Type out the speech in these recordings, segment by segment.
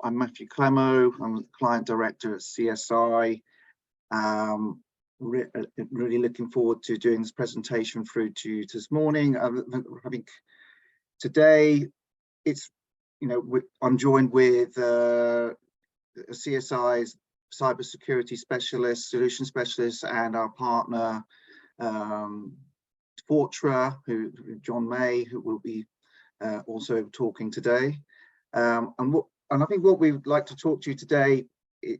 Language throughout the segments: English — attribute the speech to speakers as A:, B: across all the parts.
A: I'm Matthew Clemo. I'm the Client Director at CSI. Really looking forward to doing this presentation through to you this morning. I think today I'm joined with CSI's cybersecurity specialist, solution specialist, and our partner Fortra, John May, who will be also talking today. And I think what we would like to talk to you today,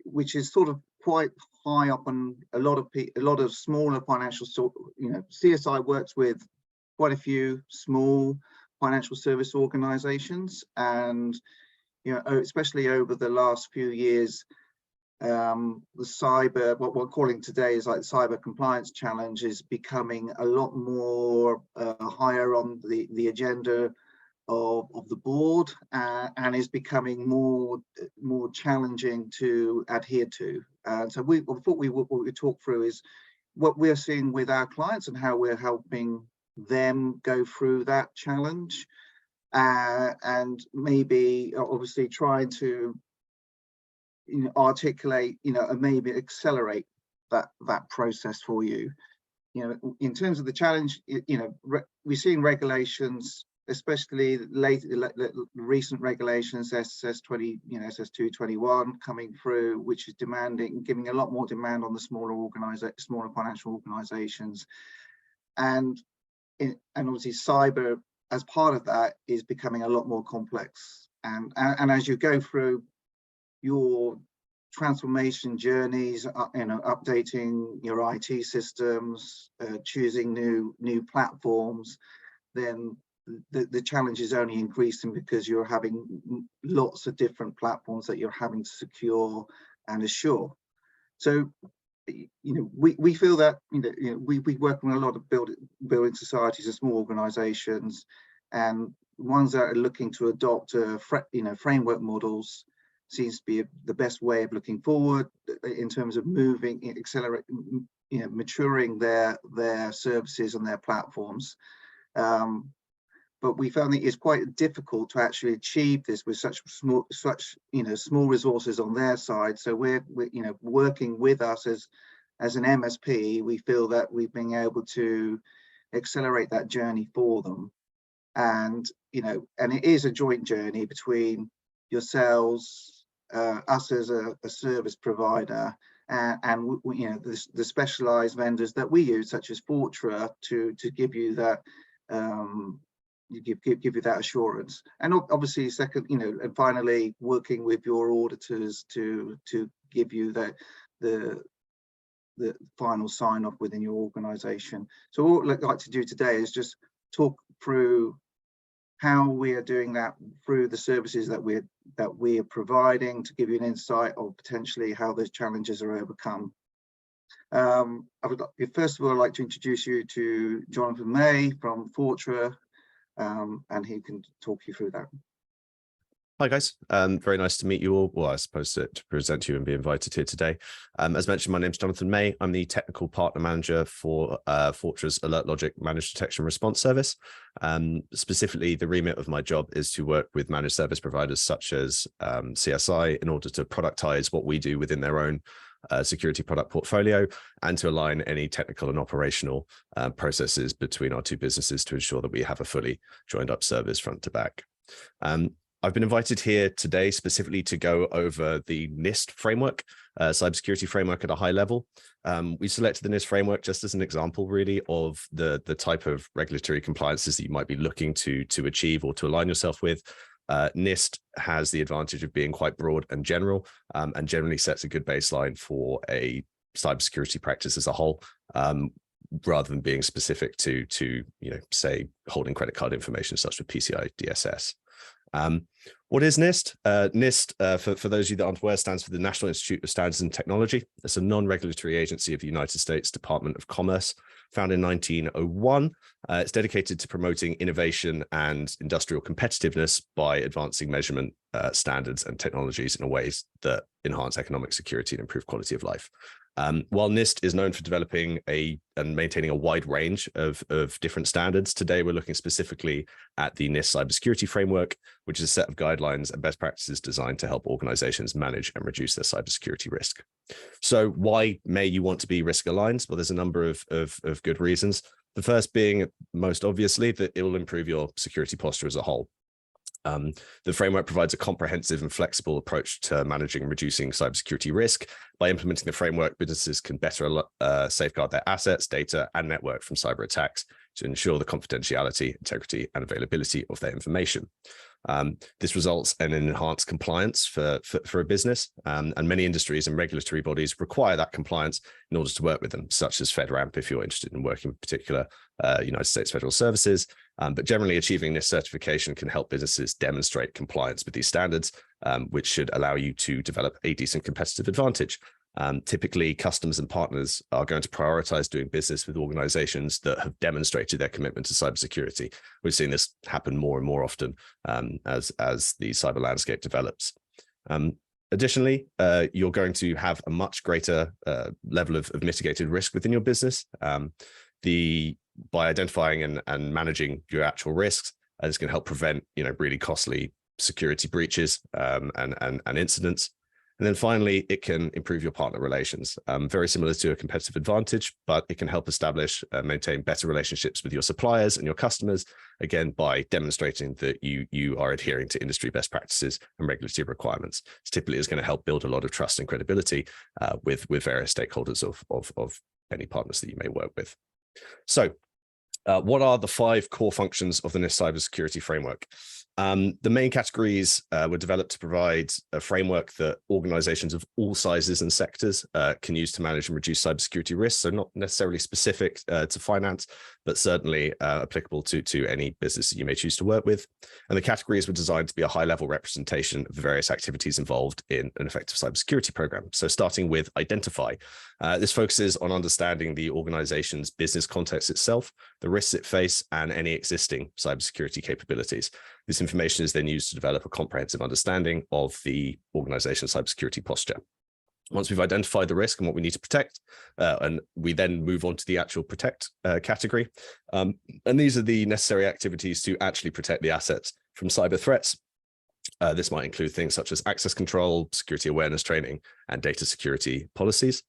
A: which is sort of quite high up on a lot of smaller financial, CSI works with quite a few small financial service organizations, and especially over the last few years, the cyber, what we're calling today is like the cyber compliance challenge, is becoming a lot more higher on the agenda of the board, and is becoming more challenging to adhere to. So what we talk through is what we're seeing with our clients and how we're helping them go through that challenge, and maybe obviously trying to articulate and maybe accelerate that process for you. In terms of the challenge, we're seeing regulations, especially recent regulations, SS20, SS221 coming through, which is giving a lot more demand on the smaller financial organizations, and obviously cyber as part of that is becoming a lot more complex. And as you go through your transformation journeys, updating your IT systems, choosing new platforms, then the challenge is only increasing, because you're having lots of different platforms that you're having to secure and assure. So we feel that we work with a lot of building societies and small organizations, and ones that are looking to adopt framework models seems to be the best way of looking forward in terms of maturing their services and their platforms. But we found that it's quite difficult to actually achieve this with such small resources on their side. So we're working with us as an MSP. We feel that we've been able to accelerate that journey for them, and it is a joint journey between yourselves, us as a service provider, and the specialized vendors that we use, such as Fortra, to give you that. Give you that assurance, and obviously second, and finally working with your auditors to give you the final sign off within your organization. So what I'd like to do today is just talk through how we are doing that through the services that we are providing, to give you an insight of potentially how those challenges are overcome. First of all, I'd like to introduce you to Jonathan May from Fortra, and he can talk you through that.
B: Hi guys, very nice to meet you all. Well, I suppose to present to you and be invited here today. As mentioned, my name is Jonathan May. I'm the technical partner manager for Fortra's Alert Logic Managed Detection Response Service. Specifically, the remit of my job is to work with managed service providers such as CSI in order to productize what we do within their own security product portfolio, and to align any technical and operational processes between our two businesses to ensure that we have a fully joined up service front to back. I've been invited here today specifically to go over the NIST framework, cybersecurity framework at a high level. We selected the NIST framework just as an example, really, of the type of regulatory compliances that you might be looking to achieve or to align yourself with. NIST has the advantage of being quite broad and general, and generally sets a good baseline for a cybersecurity practice as a whole, rather than being specific to say holding credit card information such as PCI DSS. What is NIST? NIST, for those of you that aren't aware, stands for the National Institute of Standards and Technology. It's a non-regulatory agency of the United States Department of Commerce, founded in 1901. It's dedicated to promoting innovation and industrial competitiveness by advancing measurement standards and technologies in ways that enhance economic security and improve quality of life. While NIST is known for developing and maintaining a wide range of different standards, today we're looking specifically at the NIST cybersecurity framework, which is a set of guidelines and best practices designed to help organizations manage and reduce their cybersecurity risk. So why may you want to be risk aligned? Well, there's a number of good reasons. The first being, most obviously, that it will improve your security posture as a whole. The framework provides a comprehensive and flexible approach to managing and reducing cybersecurity risk. By implementing the framework, businesses can better safeguard their assets, data, and network from cyber attacks to ensure the confidentiality, integrity, and availability of their information. This results in an enhanced compliance for a business, and many industries and regulatory bodies require that compliance in order to work with them, such as FedRAMP if you're interested in working with particular United States federal services. But generally, achieving this certification can help businesses demonstrate compliance with these standards, which should allow you to develop a decent competitive advantage. Typically, customers and partners are going to prioritize doing business with organizations that have demonstrated their commitment to cybersecurity. We've seen this happen more and more often as the cyber landscape develops. Additionally, you're going to have a much greater level of mitigated risk within your business. By identifying and managing your actual risks, this can help prevent, really costly security breaches and incidents. And then finally, it can improve your partner relations, very similar to a competitive advantage, but it can help establish and maintain better relationships with your suppliers and your customers, again, by demonstrating that you are adhering to industry best practices and regulatory requirements. This typically is going to help build a lot of trust and credibility with various stakeholders of any partners that you may work with. So what are the 5 core functions of the NIST cybersecurity framework? The main categories were developed to provide a framework that organizations of all sizes and sectors can use to manage and reduce cybersecurity risks. So not necessarily specific to finance, but certainly applicable to any business that you may choose to work with. And the categories were designed to be a high-level representation of the various activities involved in an effective cybersecurity program. So starting with identify. This focuses on understanding the organization's business context itself, the risks it faces, and any existing cybersecurity capabilities. This information is then used to develop a comprehensive understanding of the organization's cybersecurity posture. Once we've identified the risk and what we need to protect, and we then move on to the actual protect category. And these are the necessary activities to actually protect the assets from cyber threats. This might include things such as access control, security awareness training, and data security policies.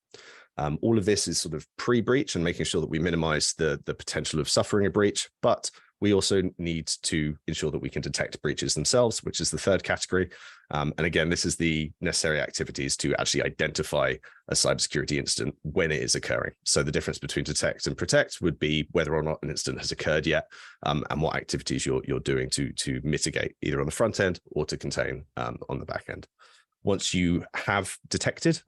B: All of this is sort of pre-breach and making sure that we minimize the potential of suffering a breach, but we also need to ensure that we can detect breaches themselves, which is the 3rd category. And again, this is the necessary activities to actually identify a cybersecurity incident when it is occurring. So the difference between detect and protect would be whether or not an incident has occurred yet, and what activities you're doing to mitigate either on the front end or to contain on the back end. Once you have detected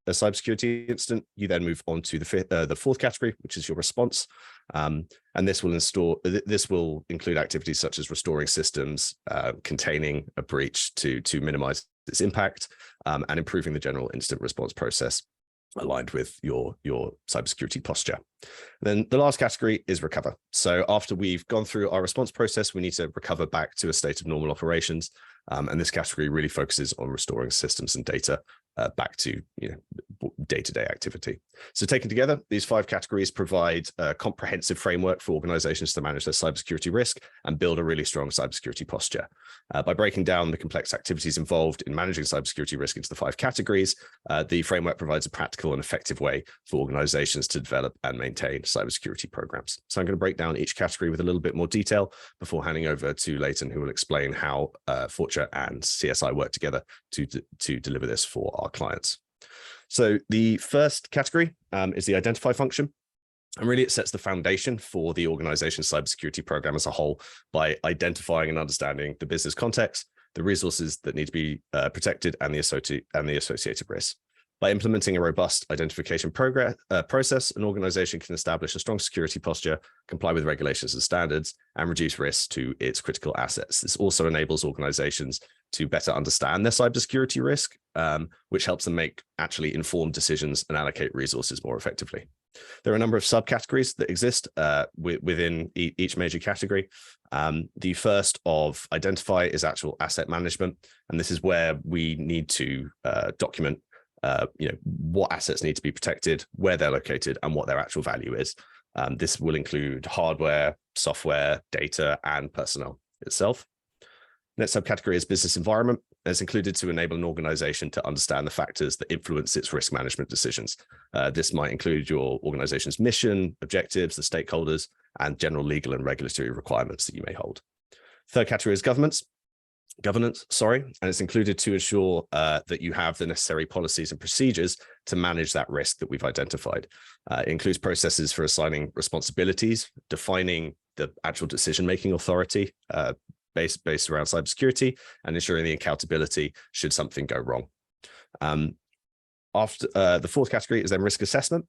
B: a cybersecurity incident, you then move on to the 4th category, which is your response. And this will include activities such as restoring systems, containing a breach to minimize its impact, and improving the general incident response process aligned with your cybersecurity posture. Then the last category is recover. So after we've gone through our response process, we need to recover back to a state of normal operations. And this category really focuses on restoring systems and data back to day-to-day activity. So taken together, these 5 categories provide a comprehensive framework for organizations to manage their cybersecurity risk and build a really strong cybersecurity posture. By breaking down the complex activities involved in managing cybersecurity risk into the 5 categories, the framework provides a practical and effective way for organizations to develop and maintain cybersecurity programs. So I'm going to break down each category with a little bit more detail before handing over to Leighton, who will explain how Fortra and CSI work together to deliver this for our clients. So the first category is the identify function. And really, it sets the foundation for the organization's cybersecurity program as a whole by identifying and understanding the business context, the resources that need to be protected, and the associated risks. By implementing a robust identification process, an organization can establish a strong security posture, comply with regulations and standards, and reduce risks to its critical assets. This also enables organizations to better understand their cybersecurity risk, which helps them make actually informed decisions and allocate resources more effectively. There are a number of subcategories that exist within each major category. The first of identify is actual asset management, and this is where we need to document what assets need to be protected, where they're located, and what their actual value is. This will include hardware, software, data, and personnel itself. Next subcategory is business environment. It's included to enable an organization to understand the factors that influence its risk management decisions. This might include your organization's mission, objectives, the stakeholders, and general legal and regulatory requirements that you may hold. Third category is governance, and it's included to ensure that you have the necessary policies and procedures to manage that risk that we've identified. It includes processes for assigning responsibilities, defining the actual decision-making authority based around cybersecurity, and ensuring the accountability should something go wrong. After the fourth category is then risk assessment.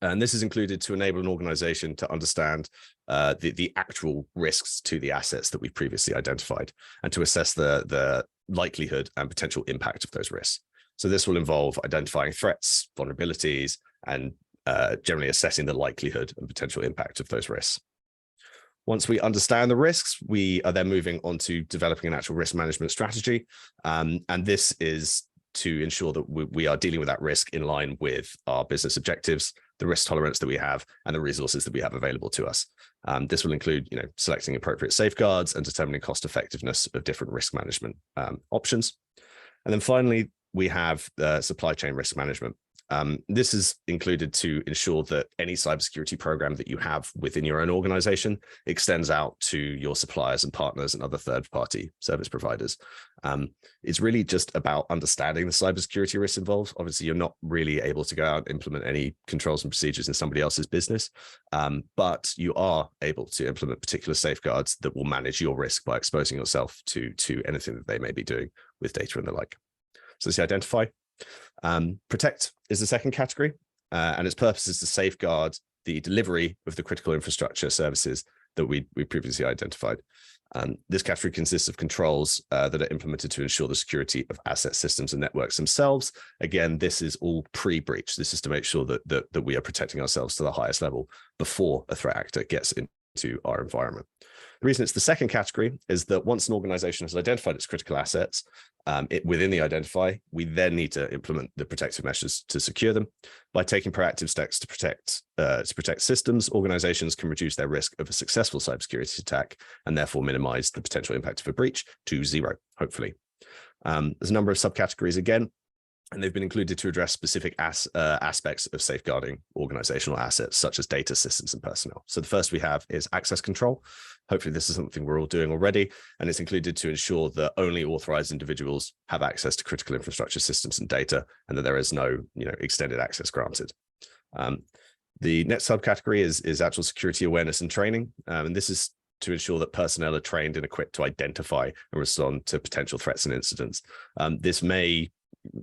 B: And this is included to enable an organization to understand the actual risks to the assets that we've previously identified, and to assess the likelihood and potential impact of those risks. So this will involve identifying threats, vulnerabilities, and generally assessing the likelihood and potential impact of those risks. Once we understand the risks, we are then moving on to developing an actual risk management strategy. And this is to ensure that we are dealing with that risk in line with our business objectives, the risk tolerance that we have, and the resources that we have available to us. This will include, selecting appropriate safeguards and determining cost effectiveness of different risk management options. And then finally, we have supply chain risk management. This is included to ensure that any cybersecurity program that you have within your own organization extends out to your suppliers and partners and other third-party service providers. It's really just about understanding the cybersecurity risks involved. Obviously, you're not really able to go out and implement any controls and procedures in somebody else's business, but you are able to implement particular safeguards that will manage your risk by exposing yourself to anything that they may be doing with data and the like. So let's identify. Protect is the second category, and its purpose is to safeguard the delivery of the critical infrastructure services that we previously identified. This category consists of controls that are implemented to ensure the security of asset systems and networks themselves. Again, this is all pre-breach. This is to make sure that we are protecting ourselves to the highest level before a threat actor gets into our environment. The reason it's the second category is that once an organization has identified its critical assets within the identify, we then need to implement the protective measures to secure them. By taking proactive steps to protect systems, organizations can reduce their risk of a successful cybersecurity attack and therefore minimize the potential impact of a breach to zero, hopefully. There's a number of subcategories again, and they've been included to address specific aspects of safeguarding organizational assets, such as data systems and personnel. So the first we have is access control. Hopefully this is something we're all doing already, and it's included to ensure that only authorized individuals have access to critical infrastructure systems and data, and that there is no extended access granted. The next subcategory is actual security awareness and training, and this is to ensure that personnel are trained and equipped to identify and respond to potential threats and incidents. This may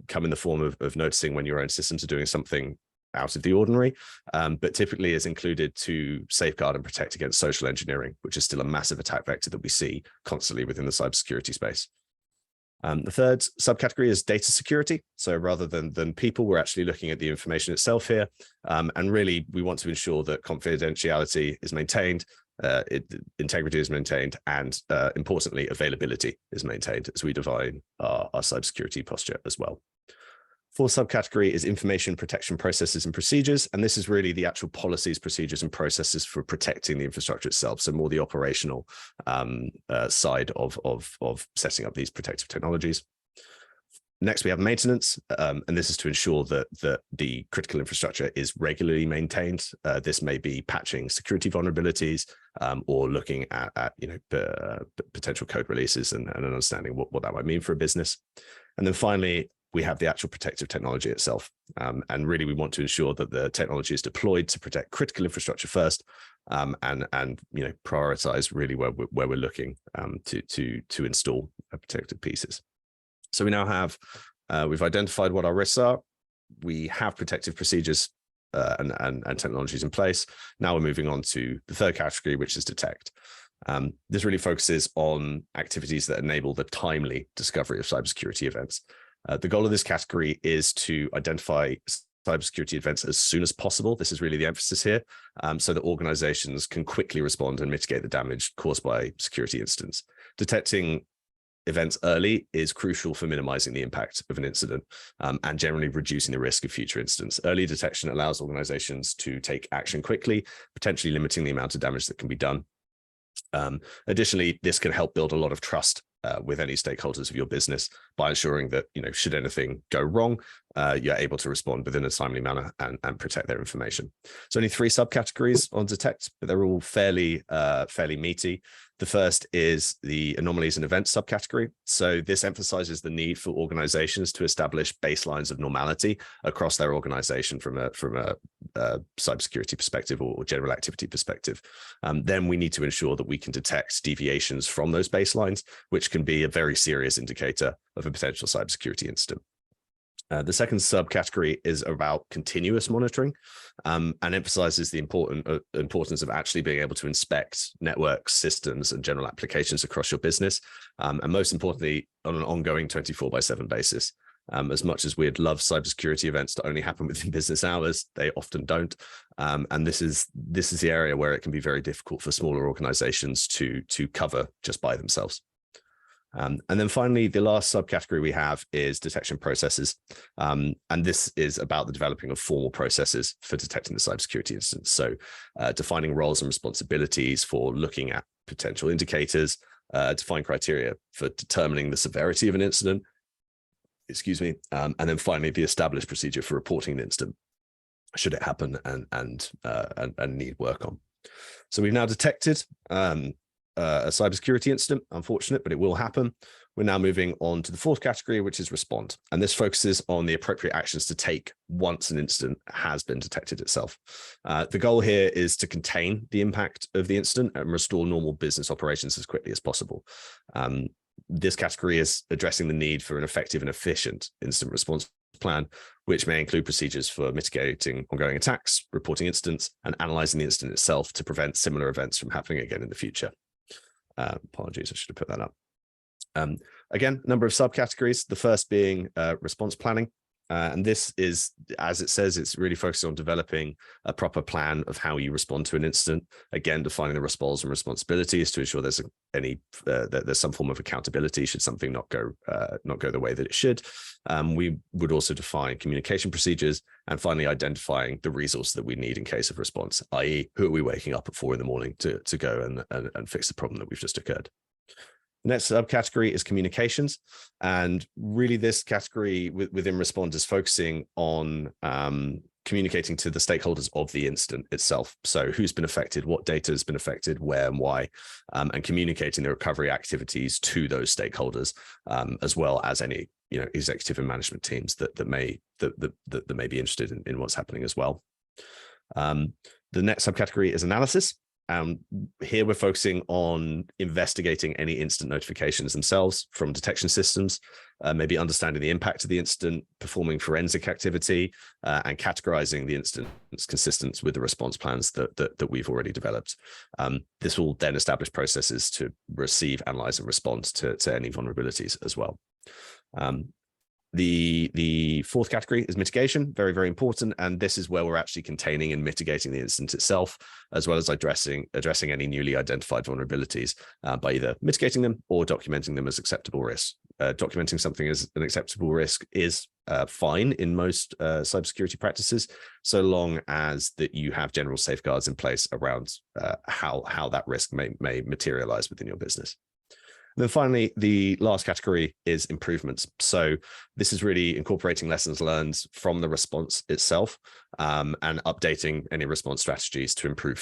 B: come in the form of noticing when your own systems are doing something out of the ordinary, but typically is included to safeguard and protect against social engineering, which is still a massive attack vector that we see constantly within the cybersecurity space. The third subcategory is data security. So rather than people, we're actually looking at the information itself here. And really, we want to ensure that confidentiality is maintained, integrity is maintained, and importantly, availability is maintained as we define our cybersecurity posture as well. Fourth subcategory is information protection processes and procedures. And this is really the actual policies, procedures, and processes for protecting the infrastructure itself. So more the operational side of setting up these protective technologies. Next, we have maintenance, and this is to ensure that the critical infrastructure is regularly maintained. This may be patching security vulnerabilities or looking at potential code releases and understanding what that might mean for a business. And then finally, we have the actual protective technology itself. And really, we want to ensure that the technology is deployed to protect critical infrastructure first, and prioritize really where we're looking to install protected pieces. So we now have, we've identified what our risks are. We have protective procedures and technologies in place. Now we're moving on to the third category, which is detect. This really focuses on activities that enable the timely discovery of cybersecurity events. The goal of this category is to identify cybersecurity events as soon as possible. This is really the emphasis here, so that organizations can quickly respond and mitigate the damage caused by security incidents. Detecting events early is crucial for minimizing the impact of an incident and generally reducing the risk of future incidents. Early detection allows organizations to take action quickly, potentially limiting the amount of damage that can be done. Additionally, this can help build a lot of trust with any stakeholders of your business by ensuring that, should anything go wrong, you're able to respond within a timely manner and protect their information. So only 3 subcategories on detect, but they're all fairly meaty. The first is the anomalies and events subcategory. So this emphasizes the need for organizations to establish baselines of normality across their organization from a cybersecurity perspective or general activity perspective. Then we need to ensure that we can detect deviations from those baselines, which can be a very serious indicator of a potential cybersecurity incident. The second subcategory is about continuous monitoring and emphasizes the importance of actually being able to inspect networks, systems, and general applications across your business. And most importantly, on an ongoing 24/7 basis. As much as we'd love cybersecurity events to only happen within business hours, they often don't. And this is the area where it can be very difficult for smaller organizations to cover just by themselves. And then finally, the last subcategory we have is detection processes. And this is about the developing of formal processes for detecting the cybersecurity incidents. So defining roles and responsibilities for looking at potential indicators, define criteria for determining the severity of an incident, and then finally, the established procedure for reporting an incident should it happen and need work on. So we've now detected a cybersecurity incident, unfortunate, but it will happen. We're now moving on to the 4th category, which is respond. And this focuses on the appropriate actions to take once an incident has been detected itself. The goal here is to contain the impact of the incident and restore normal business operations as quickly as possible. This category is addressing the need for an effective and efficient incident response plan, which may include procedures for mitigating ongoing attacks, reporting incidents, and analyzing the incident itself to prevent similar events from happening again in the future. Apologies, I should have put that up. Again, number of subcategories, the first being response planning. And this is, as it says, it's really focused on developing a proper plan of how you respond to an incident. Again, defining the roles and responsibilities to ensure there's there's some form of accountability should something not go the way that it should. We would also define communication procedures, and finally identifying the resource that we need in case of response, i.e., who are we waking up at 4 a.m. to go and fix the problem that we've just occurred. The next subcategory is communications. And really this category within Respond is focusing on communicating to the stakeholders of the incident itself. So who's been affected, what data has been affected, where and why, and communicating the recovery activities to those stakeholders, as well as any executive and management teams that may be interested in what's happening as well. The next subcategory is analysis. Here we're focusing on investigating any incident notifications themselves from detection systems, maybe understanding the impact of the incident, performing forensic activity, and categorizing the incidents consistent with the response plans that we've already developed. This will then establish processes to receive, analyze, and respond to any vulnerabilities as well. The 4th category is mitigation, very, very important. And this is where we're actually containing and mitigating the incident itself, as well as addressing any newly identified vulnerabilities by either mitigating them or documenting them as acceptable risks. Documenting something as an acceptable risk is fine in most cybersecurity practices, so long as that you have general safeguards in place around how that risk may materialize within your business. And then finally, the last category is improvements. So this is really incorporating lessons learned from the response itself and updating any response strategies to improve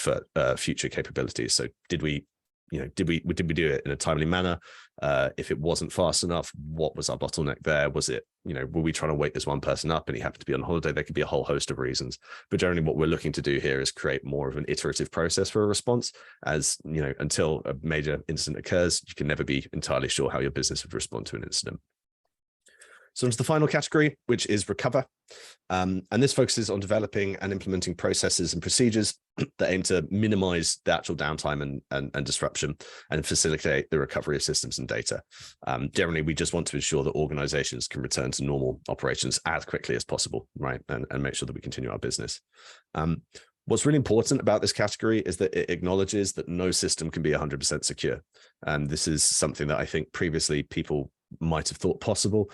B: future capabilities. So did we do it in a timely manner? If it wasn't fast enough, what was our bottleneck there? Was it, were we trying to wake this one person up and he happened to be on holiday? There could be a whole host of reasons. But generally what we're looking to do here is create more of an iterative process for a response, as until a major incident occurs, you can never be entirely sure how your business would respond to an incident. So into the final category, which is recover. And this focuses on developing and implementing processes and procedures that aim to minimize the actual downtime and disruption and facilitate the recovery of systems and data. Generally, we just want to ensure that organizations can return to normal operations as quickly as possible, right? And make sure that we continue our business. What's really important about this category is that it acknowledges that no system can be 100% secure. This is something that I think previously people might have thought possible.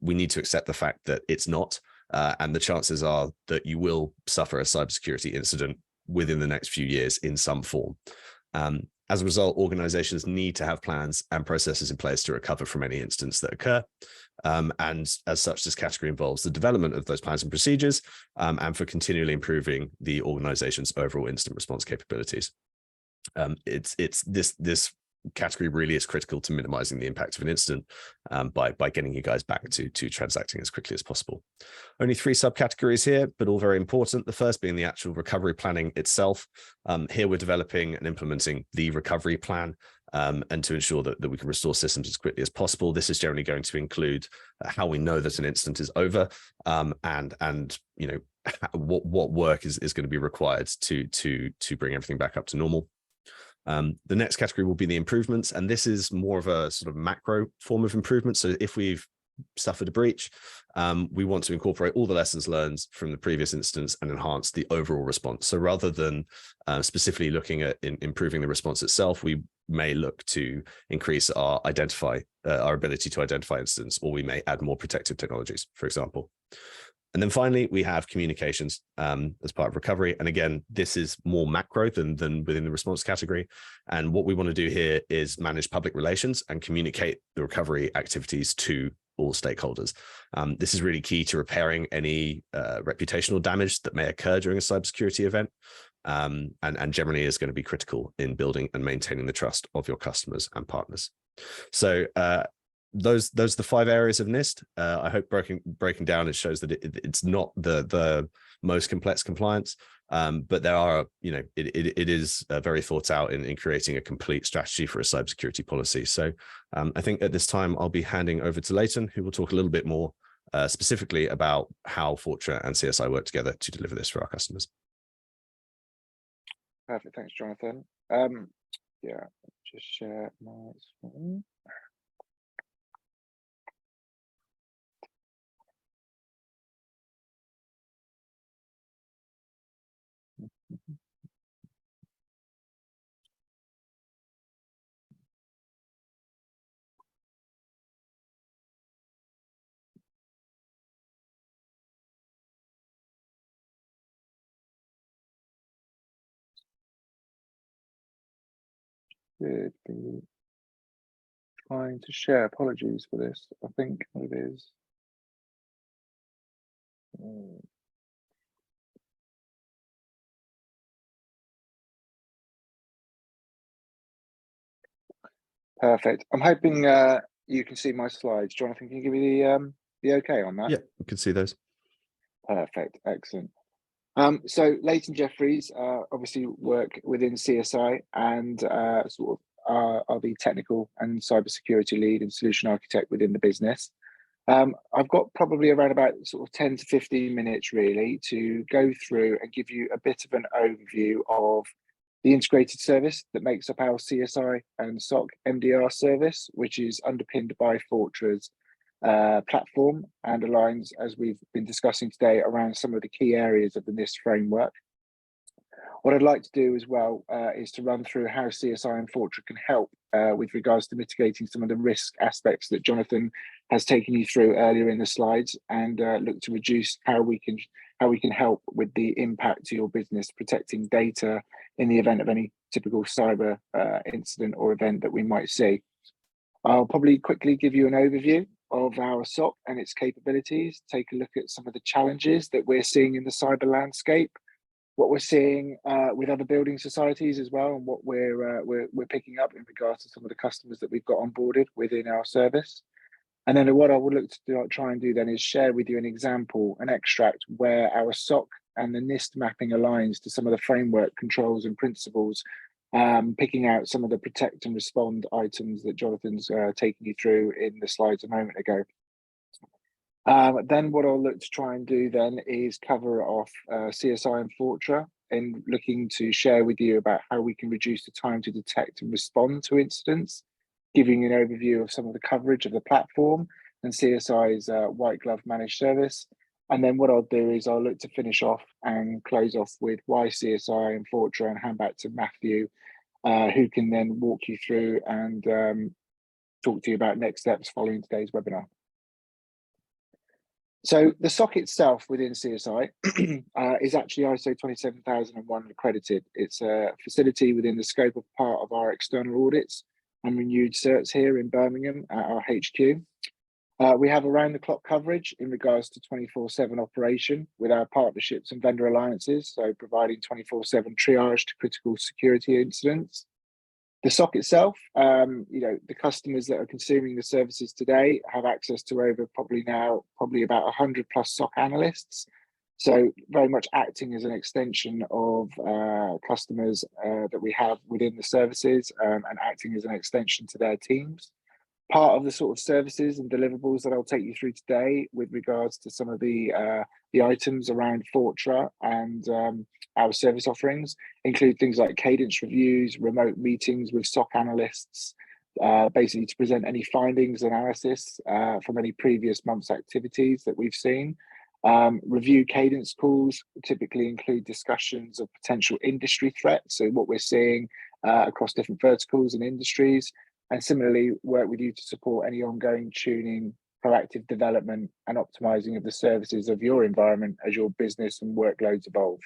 B: We need to accept the fact that it's not, and the chances are that you will suffer a cybersecurity incident within the next few years in some form. As a result, organizations need to have plans and processes in place to recover from any incidents that occur. And as such, this category involves the development of those plans and procedures, and for continually improving the organization's overall incident response capabilities. This category really is critical to minimizing the impact of an incident by getting you guys back to transacting as quickly as possible. Only 3 subcategories here, but all very important. The first being the actual recovery planning itself. Here we're developing and implementing the recovery plan, and to ensure that we can restore systems as quickly as possible. This is generally going to include how we know that an incident is over, and you know, what work is going to be required to bring everything back up to normal. The next category will be the improvements, and this is more of a sort of macro form of improvement. So if we've suffered a breach, we want to incorporate all the lessons learned from the previous instance and enhance the overall response. So rather than specifically looking at improving the response itself, we may look to increase our ability to identify incidents, or we may add more protective technologies, for example. And then finally, we have communications as part of recovery. And again, this is more macro than within the response category. And what we want to do here is manage public relations and communicate the recovery activities to all stakeholders. This is really key to repairing any reputational damage that may occur during a cybersecurity event, and generally is going to be critical in building and maintaining the trust of your customers and partners. So those are the 5 areas of NIST. I hope breaking down, it shows that it's not the most complex compliance, but there are, you know, it is very thought out in creating a complete strategy for a cybersecurity policy. So I think at this time I'll be handing over to Leighton, who will talk a little bit more specifically about how Fortra and CSI work together to deliver this for our customers.
C: Perfect, thanks, Jonathan. Yeah, just share my screen. Should be trying to share. Apologies for this. I think what it is. Perfect. I'm hoping you can see my slides. Jonathan, can you give me the okay on that?
B: Yeah, we can see those.
C: Perfect. Excellent. So Leighton Jeffries obviously work within CSI and sort of are the technical and cybersecurity lead and solution architect within the business. I've got probably around about sort of 10 to 15 minutes really to go through and give you a bit of an overview of the integrated service that makes up our CSI and SOC MDR service, which is underpinned by Fortra's platform and aligns, as we've been discussing today, around some of the key areas of the NIST framework. What I'd like to do as well is to run through how CSI and Fortra can help with regards to mitigating some of the risk aspects that Jonathan has taken you through earlier in the slides, and look to reduce how we can help with the impact to your business, protecting data in the event of any typical cyber incident or event that we might see. I'll probably quickly give you an overview of our SOC and its capabilities, take a look at some of the challenges that we're seeing in the cyber landscape, what we're seeing with other building societies as well, and what we're picking up in regards to some of the customers that we've got onboarded within our service. And then what I would look to try and do then is share with you an example, an extract where our SOC and the NIST mapping aligns to some of the framework controls and principles, picking out some of the protect and respond items that Jonathan's taken you through in the slides a moment ago. Then what I'll look to try and do then is cover off CSI and Fortra, and looking to share with you about how we can reduce the time to detect and respond to incidents, giving you an overview of some of the coverage of the platform and CSI's white glove managed service, And then what I'll do is I'll look to finish off and close off with why CSI and Fortra, and hand back to Matthew, who can then walk you through and talk to you about next steps following today's webinar. So the SOC itself within CSI is actually ISO 27001 accredited. It's a facility within the scope of part of our external audits and renewed certs here in Birmingham at our HQ. We have around-the-clock coverage in regards to 24/7 operation with our partnerships and vendor alliances, so providing 24/7 triage to critical security incidents. The SOC itself, the customers that are consuming the services today have access to over probably about 100 plus SOC analysts. So very much acting as an extension of customers that we have within the services, and acting as an extension to their teams. Part of the sort of services and deliverables that I'll take you through today with regards to some of the items around Fortra and our service offerings include things like cadence reviews, remote meetings with SOC analysts, basically to present any findings, analysis from any previous month's activities that we've seen. Review cadence calls typically include discussions of potential industry threats, so what we're seeing across different verticals and industries, and similarly work with you to support any ongoing tuning, proactive development and optimizing of the services of your environment as your business and workloads evolve.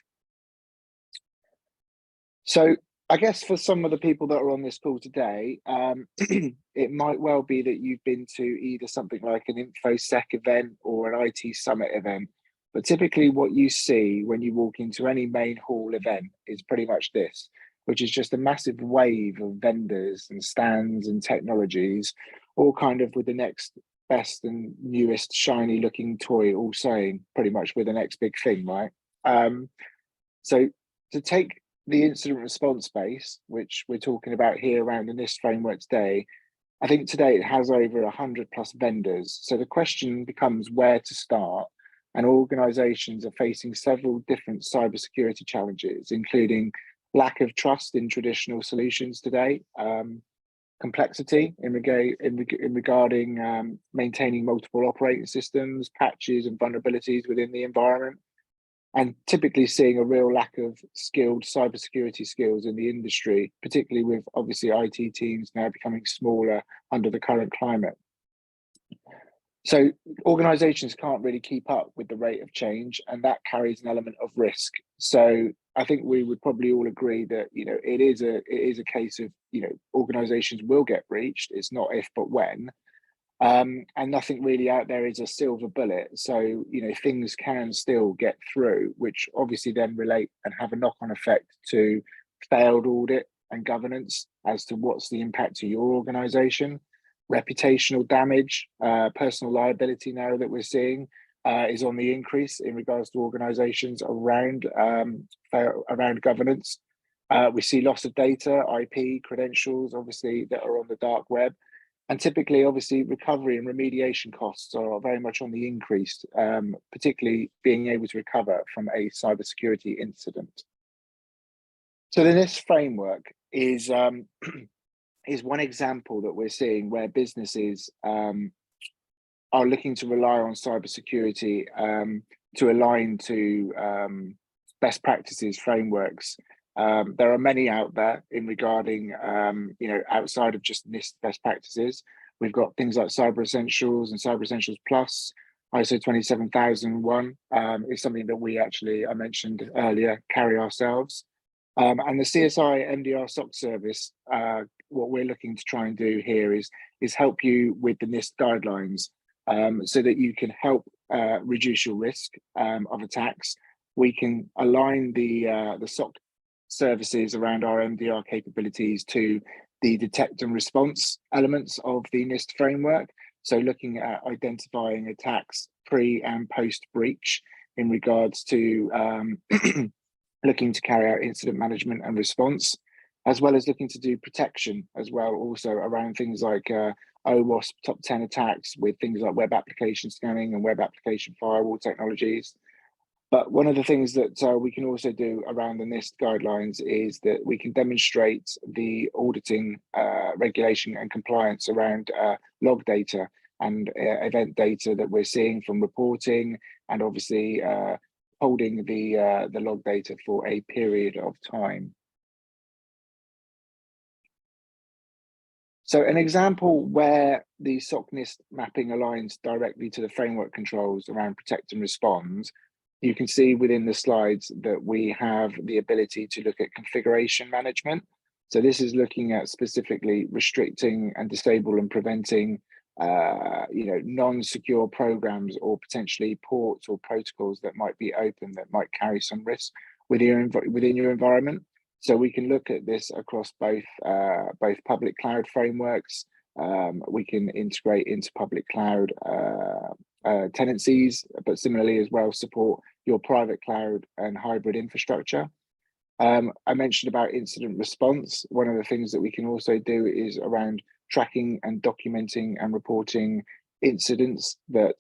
C: So I guess for some of the people that are on this call today, it might well be that you've been to either something like an InfoSec event or an IT Summit event, but typically what you see when you walk into any main hall event is pretty much this, which is just a massive wave of vendors and stands and technologies, all kind of with the next best and newest shiny looking toy, all saying pretty much we're the next big thing, right? So to take the incident response space, which we're talking about here around the NIST framework today, I think today it has over 100 plus vendors. So the question becomes where to start, and organizations are facing several different cybersecurity challenges, including lack of trust in traditional solutions today, complexity regarding maintaining multiple operating systems, patches and vulnerabilities within the environment, and typically seeing a real lack of skilled cybersecurity skills in the industry, particularly with obviously IT teams now becoming smaller under the current climate. So organizations can't really keep up with the rate of change, and that carries an element of risk. So I think we would probably all agree that, it is a case of, organizations will get breached. It's not if, but when. And nothing really out there is a silver bullet. So, things can still get through, which obviously then relate and have a knock-on effect to failed audit and governance as to what's the impact to your organization. Reputational damage, personal liability now that we're seeing is on the increase in regards to organizations around governance. We see loss of data, IP, credentials, obviously, that are on the dark web. And typically, obviously, recovery and remediation costs are very much on the increase, particularly being able to recover from a cybersecurity incident. So the NIST framework is one example that we're seeing where businesses are looking to rely on cybersecurity to align to best practices frameworks. There are many out there in regarding, outside of just NIST best practices. We've got things like Cyber Essentials and Cyber Essentials Plus. ISO 27001 is something that we actually, I mentioned earlier, carry ourselves. And the CSI MDR SOC service, what we're looking to try and do here is help you with the NIST guidelines so that you can help reduce your risk of attacks. We can align the SOC services around our MDR capabilities to the detect and response elements of the NIST framework. So looking at identifying attacks pre and post breach in regards to looking to carry out incident management and response, as well as looking to do protection as well, also around things like OWASP top 10 attacks with things like web application scanning and web application firewall technologies. But one of the things that we can also do around the NIST guidelines is that we can demonstrate the auditing regulation and compliance around log data. and event data that we're seeing from reporting, and obviously holding the log data for a period of time. So an example where the SOC NIST mapping aligns directly to the framework controls around protect and respond, you can see within the slides that we have the ability to look at configuration management. So this is looking at specifically restricting and disable and preventing non-secure programs or potentially ports or protocols that might be open that might carry some risk within your environment. So we can look at this across both public cloud frameworks. We can integrate into public cloud tenancies, but similarly as well support your private cloud and hybrid infrastructure. I mentioned about incident response. One of the things that we can also do is around tracking and documenting and reporting incidents that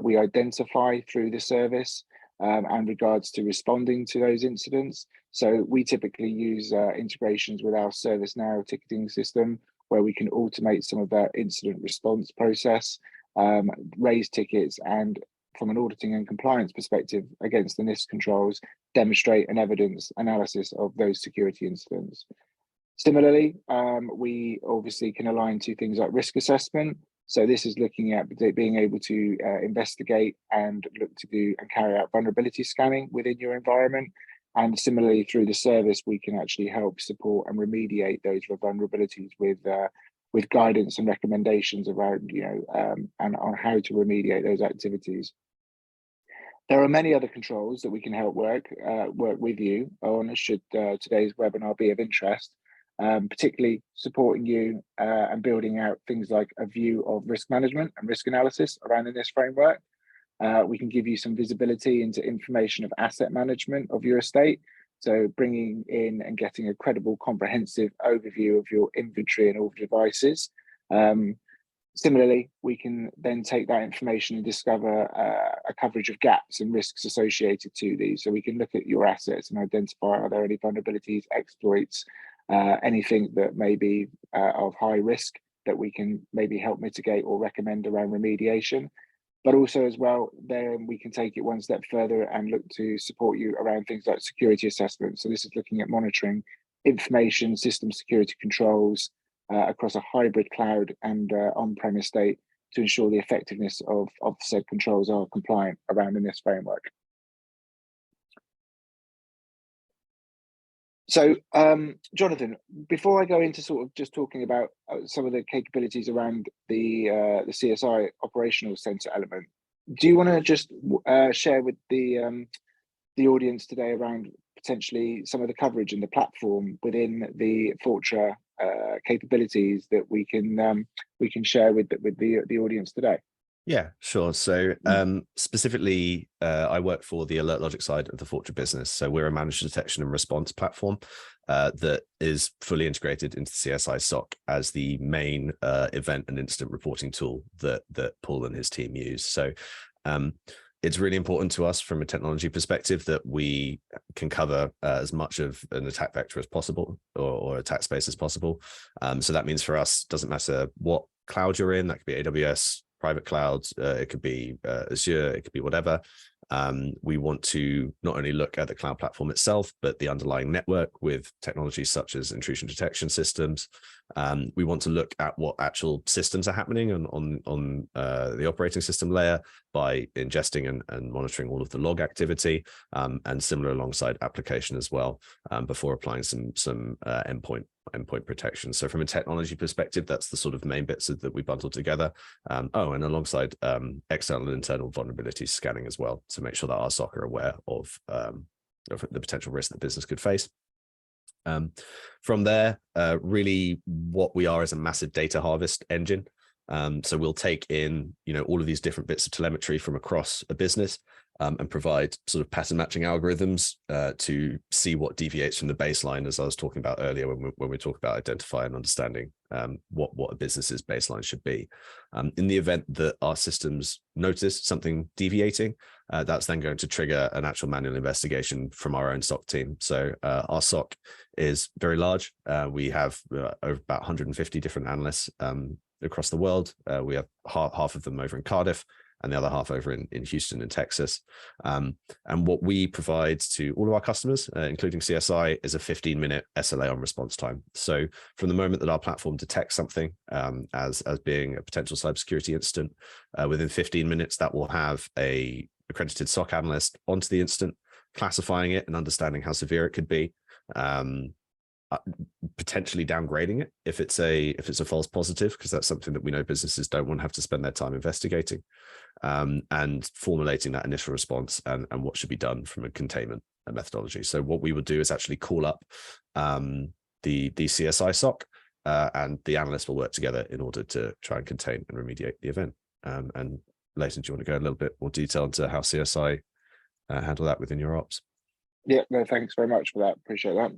C: we identify through the service and regards to responding to those incidents. So we typically use integrations with our ServiceNow ticketing system, where we can automate some of that incident response process, raise tickets, and from an auditing and compliance perspective against the NIST controls, demonstrate an evidence analysis of those security incidents. Similarly, we obviously can align to things like risk assessment. So this is looking at being able to investigate and look to do and carry out vulnerability scanning within your environment. And similarly, through the service, we can actually help support and remediate those vulnerabilities with guidance and recommendations around, and on how to remediate those activities. There are many other controls that we can help work with you on, should today's webinar be of interest. Particularly supporting you and building out things like a view of risk management and risk analysis around in this framework. We can give you some visibility into information of asset management of your estate. So bringing in and getting a credible, comprehensive overview of your inventory and all devices. Similarly, we can then take that information and discover a coverage of gaps and risks associated to these. So we can look at your assets and identify, are there any vulnerabilities, exploits, anything that may be of high risk that we can maybe help mitigate or recommend around remediation. But also as well, then we can take it one step further and look to support you around things like security assessment. So this is looking at monitoring information system security controls across a hybrid cloud and on-prem estate to ensure the effectiveness of said controls are compliant around in this framework. So, Jonathan, before I go into sort of just talking about some of the capabilities around the CSI operational center element, do you want to just share with the audience today around potentially some of the coverage and the platform within the Fortra capabilities that we can share with the audience today?
B: Yeah, sure. So specifically, I work for the Alert Logic side of the Fortra business. So we're a managed detection and response platform that is fully integrated into the CSI SOC as the main event and incident reporting tool that Paul and his team use. So it's really important to us from a technology perspective that we can cover as much of an attack vector as possible or attack space as possible. So that means for us, doesn't matter what cloud you're in, that could be AWS, private clouds, it could be Azure, it could be whatever. We want to not only look at the cloud platform itself, but the underlying network with technologies such as intrusion detection systems. We want to look at what actual systems are happening on the operating system layer by ingesting and monitoring all of the log activity, and similar alongside application as well, before applying some endpoint protection. So from a technology perspective, that's the sort of main bits that we bundle together. And alongside external and internal vulnerability scanning as well, to make sure that our SOC are aware of the potential risk that business could face. From there, really what we are is a massive data harvest engine. So we'll take in, all of these different bits of telemetry from across a business, and provide sort of pattern matching algorithms to see what deviates from the baseline, as I was talking about earlier when we talk about identifying and understanding what a business's baseline should be. In the event that our systems notice something deviating, that's then going to trigger an actual manual investigation from our own SOC team. So our SOC is very large. We have over about 150 different analysts across the world. We have half of them over in Cardiff and the other half over in Houston and Texas. And what we provide to all of our customers, including CSI, is a 15-minute SLA on response time. So from the moment that our platform detects something as being a potential cybersecurity incident, within 15 minutes, that will have a accredited SOC analyst onto the incident, classifying it and understanding how severe it could be, potentially downgrading it if it's a false positive, because that's something that we know businesses don't want to have to spend their time investigating, and formulating that initial response and what should be done from a containment methodology. So what we would do is actually call up the CSI SOC, and the analysts will work together in order to try and contain and remediate the event. And Leighton, do you want to go a little bit more detail into how CSI handle that within your ops?
C: Yeah, no, thanks very much for that. Appreciate that.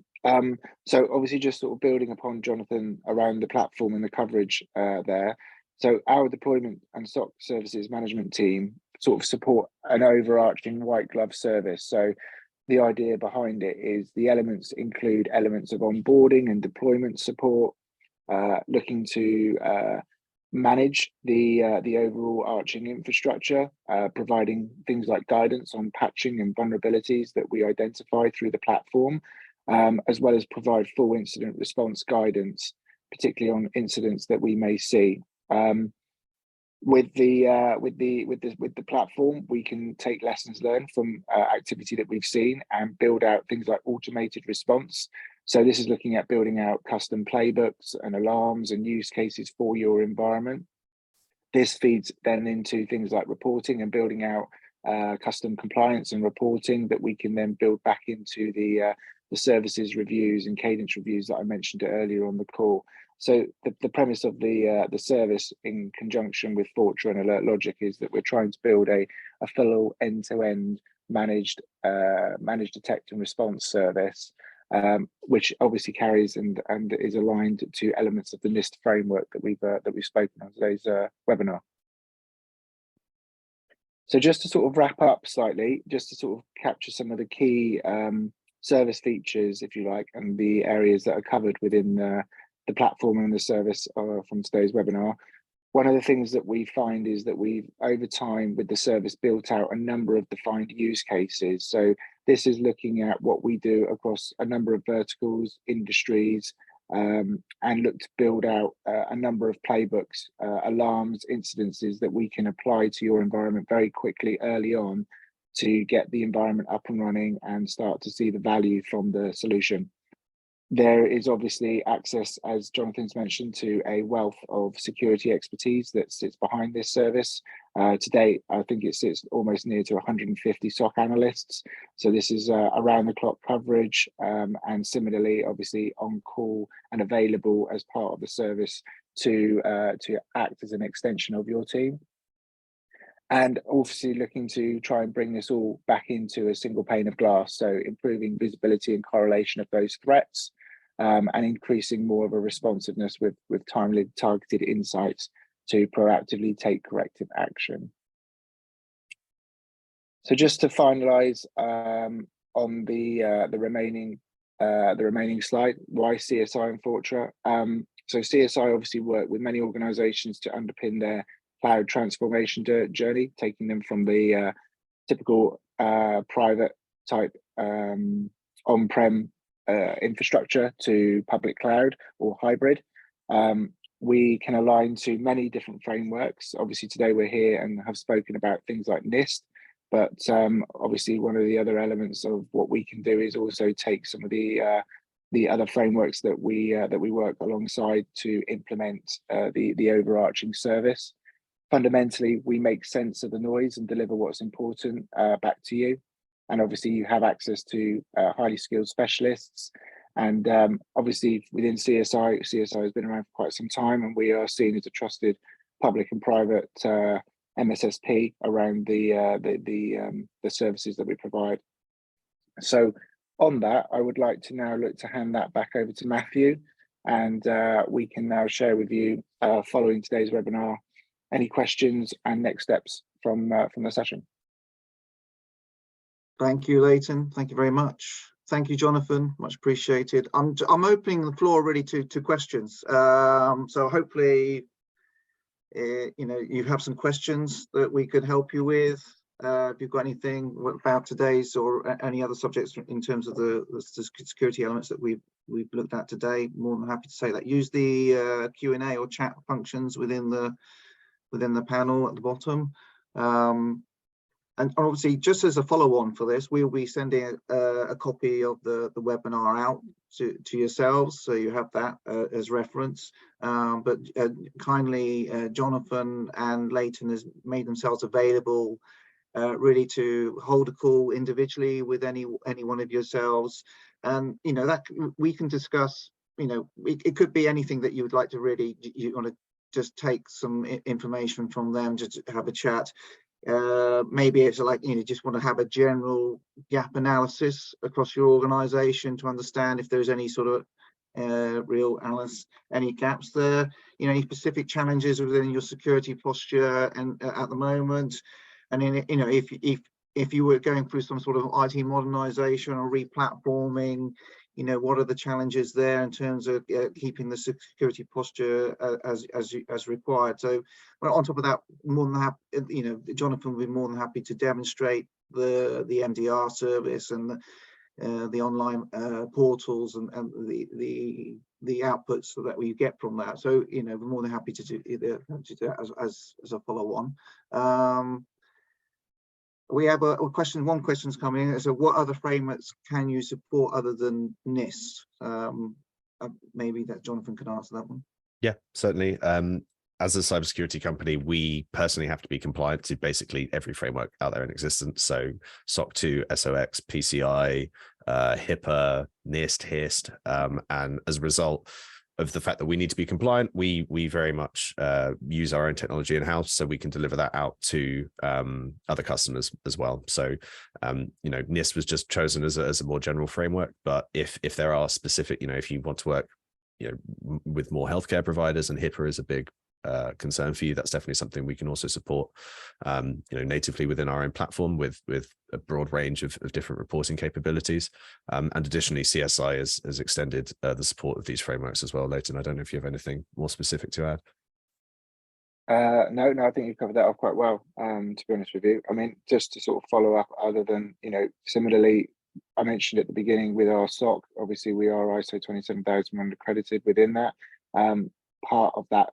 C: So obviously just sort of building upon Jonathan around the platform and the coverage there. So our deployment and SOC services management team sort of support an overarching white glove service. So the idea behind it is the elements include elements of onboarding and deployment support, looking to manage the overall arching infrastructure, providing things like guidance on patching and vulnerabilities that we identify through the platform, as well as provide full incident response guidance, particularly on incidents that we may see. With the platform, we can take lessons learned from activity that we've seen and build out things like automated response. So this is looking at building out custom playbooks and alarms and use cases for your environment. This feeds then into things like reporting and building out custom compliance and reporting that we can then build back into the services reviews and cadence reviews that I mentioned earlier on the call. So the premise of the service in conjunction with Fortra and Alert Logic is that we're trying to build a full end-to-end managed detect and response service, which obviously carries and is aligned to elements of the NIST framework that we've spoken on today's webinar. So just to sort of wrap up slightly, just to sort of capture some of the key service features, if you like, and the areas that are covered within the platform and the service from today's webinar. One of the things that we find is that we've, over time with the service, built out a number of defined use cases. So this is looking at what we do across a number of verticals, industries, and look to build out a number of playbooks, alarms, incidences that we can apply to your environment very quickly early on to get the environment up and running and start to see the value from the solution. There is obviously access, as Jonathan's mentioned, to a wealth of security expertise that sits behind this service. Today, I think it sits almost near to 150 SOC analysts. So this is around the clock coverage, and similarly, obviously on call and available as part of the service to act as an extension of your team. And obviously looking to try and bring this all back into a single pane of glass. So improving visibility and correlation of those threats, and increasing more of a responsiveness with timely targeted insights to proactively take corrective action. So just to finalize on the remaining slide, why CSI and Fortra? So CSI obviously work with many organizations to underpin their cloud transformation journey, taking them from the typical private type on-prem infrastructure to public cloud or hybrid. We can align to many different frameworks. Obviously today we're here and have spoken about things like NIST, but obviously one of the other elements of what we can do is also take some of the other frameworks that we work alongside to implement the overarching service. Fundamentally, we make sense of the noise and deliver what's important back to you. And obviously you have access to highly skilled specialists. And obviously within CSI has been around for quite some time, and we are seen as a trusted public and private MSSP around the services that we provide. So on that, I would like to now look to hand that back over to Matthew, and we can now share with you, following today's webinar, any questions and next steps from the session.
A: Thank you, Leighton. Thank you very much. Thank you, Jonathan. Much appreciated. I'm opening the floor really to questions. So hopefully you have some questions that we could help you with. If you've got anything about today's or any other subjects in terms of the security elements that we've looked at today, more than happy to say that. Use the Q&A or chat functions within the panel at the bottom. And obviously, just as a follow-on for this, we'll be sending a copy of the webinar out to yourselves, so you have that as reference. But kindly, Jonathan and Leighton has made themselves available really to hold a call individually with any one of yourselves, and that we can discuss. It could be anything that you would like to you want to just take some information from them, just have a chat. Maybe it's like just want to have a general gap analysis across your organization to understand if there's any sort of real analysis, any gaps there, any specific challenges within your security posture and at the moment. And then if you were going through some sort of IT modernization or replatforming, what are the challenges there in terms of keeping the security posture as required. So on top of that, more than happy, Jonathan will be more than happy to demonstrate the MDR service and the online portals and the outputs that we get from that. So we're more than happy to do that as a follow-on. We have one question's coming in. So what other frameworks can you support other than NIST? Maybe that Jonathan could answer that one.
B: Yeah, certainly. As a cybersecurity company, we personally have to be compliant to basically every framework out there in existence. So SOC 2, SOX, PCI, HIPAA, NIST, HIST, and as a result of the fact that we need to be compliant, we very much use our own technology in-house, so we can deliver that out to other customers as well. So NIST was just chosen as a more general framework, but if there are specific, if you want to work with more healthcare providers, and HIPAA is a big concern for you, that's definitely something we can also support natively within our own platform with a broad range of different reporting capabilities. And additionally, CSI has extended the support of these frameworks as well. Leighton, I don't know if you have anything more specific to add.
C: No, I think you've covered that off quite well, to be honest with you. I mean, just to sort of follow up, other than, similarly, I mentioned at the beginning with our SOC, obviously we are ISO 27001 accredited within that. Part of that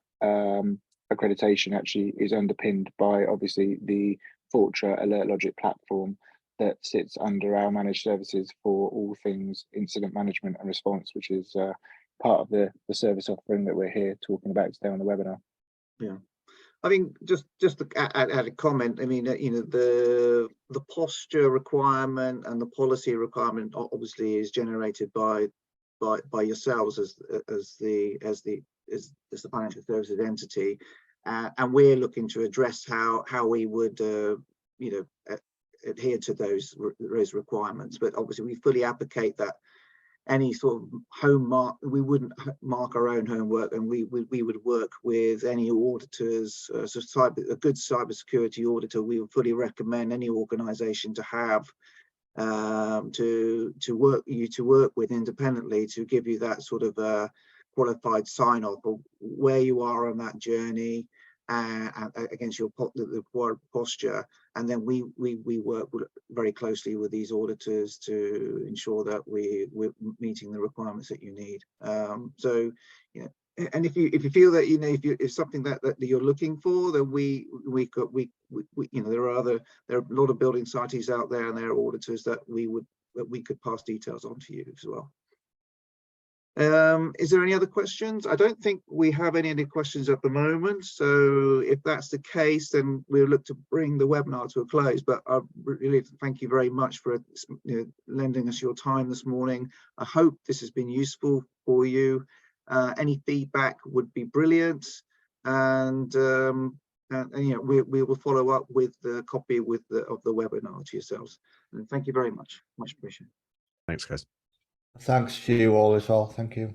C: accreditation actually is underpinned by obviously the Fortra Alert Logic platform that sits under our managed services for all things incident management and response, which is part of the service offering that we're here talking about today on the webinar.
A: Yeah, I mean, just to add a comment. I mean, the posture requirement and the policy requirement obviously is generated by yourselves as the financial services entity, and we're looking to address how we would adhere to those requirements. But obviously we fully advocate that any sort of we wouldn't mark our own homework, and we would work with any auditors. So a good cybersecurity auditor, we would fully recommend any organization to have to work with independently to give you that sort of qualified sign-off of where you are on that journey against your posture. And then we work very closely with these auditors to ensure that we're meeting the requirements that you need. So and if you feel that if something that you're looking for, then there are a lot of building societies out there, and there are auditors that we could pass details on to you as well. Is there any other questions? I don't think we have any other questions at the moment. So if that's the case, then we'll look to bring the webinar to a close. But I really thank you very much for lending us your time this morning. I hope this has been useful for you. Any feedback would be brilliant, and we will follow up with the copy of the webinar to yourselves. And thank you very much. Much appreciated.
B: Thanks, guys.
D: Thanks to you all as well. Thank you.